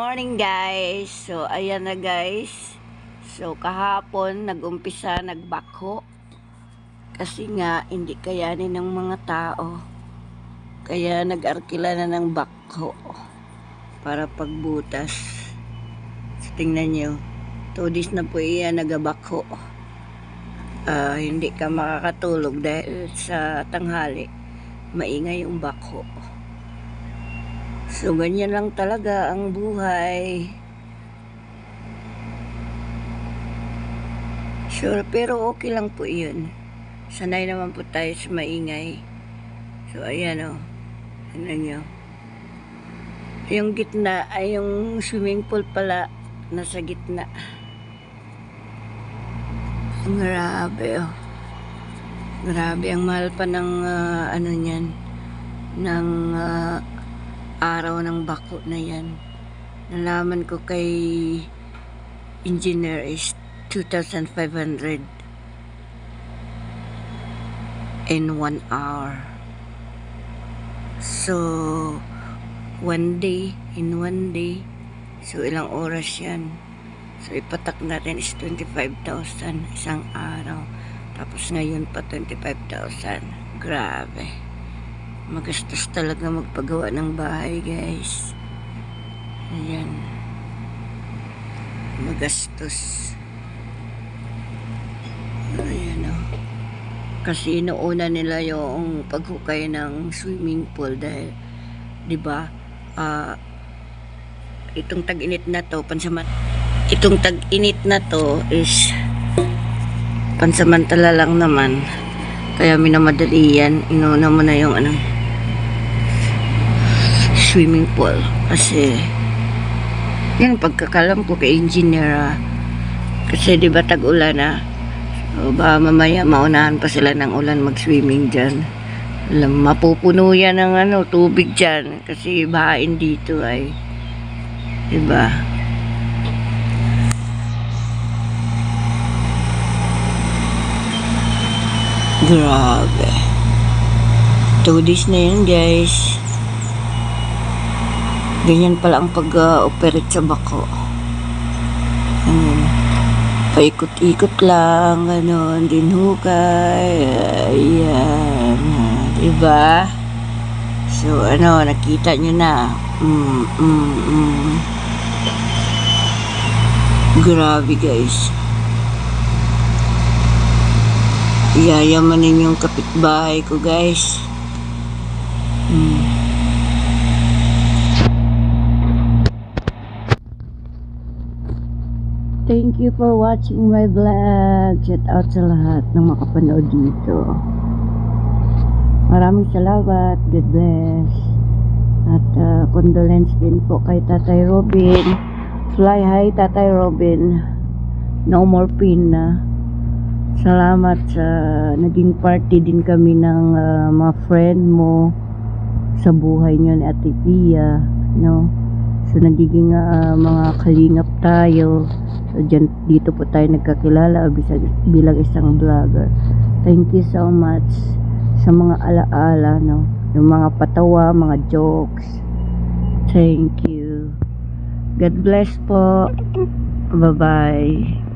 Morning guys. So ayan na guys. So kahapon nag-umpisa nagbakho. Kasi nga hindi kayanin ng mga tao. Kaya nag-arkila na ng bakho para pagbutas. So tingnan nyo. 2 days na po iyan nagabakho. Hindi ka makakatulog dahil sa tanghali maingay yung bakho. So ganyan lang talaga ang buhay. Sure, pero okay lang po yun. Sanay naman po tayo sa maingay. So ayan o. Ano nyo. Yung gitna ay yung swimming pool pala. Nasa gitna. Grabe o. Grabe ang mahal pa ng ano nyan. Ng araw ng bako na yan. Nalaman ko kay engineer is 2,500 in 1 hour. So 1 day, in 1 day, so ilang oras yan. So ipatak natin is 25,000 isang araw. Tapos ngayon pa 25,000. Grabe. Magastos talaga magpagawa ng bahay guys. Ayan. Magastos. Ayan o. Kasi inuuna nila yung paghukay ng swimming pool dahil, di ba, itong tag-init na to, itong tag-init na to is pansamantala lang naman. Kaya minamadali yan. Inuuna mo na yung swimming pool. Kasi yan pagkakalam ko kay engineer. Kasi di ba tag-ulan na. So, ba mamaya maunahan pa sila ng ulan mag-swimming dyan. Mapupuno yan ng tubig dyan. Kasi bahain dito ay. Diba? Grabe. 2 days na yan guys. Ganyan pala ang pag-operate sa bako. Paikot-ikot lang, ganon, din hukay. Ayan, diba? So, nakita nyo na. Grabe guys. Yayamanin yung kapitbahay ko guys. Thank you for watching my vlog. Shout out sa lahat ng makapanood dito. Maraming salamat. God bless. At condolence din po kay Tatay Robin. Fly high Tatay Robin. No more pain na. Salamat sa naging party din kami ng mga friend mo sa buhay nyo ni Ate Pia, no? So nagiging mga kalingap tayo. So dito po tayo nagkakilala bilang isang vlogger. Thank you so much sa mga alaala, no? Yung mga patawa, mga jokes. Thank you. God bless po. Bye-bye.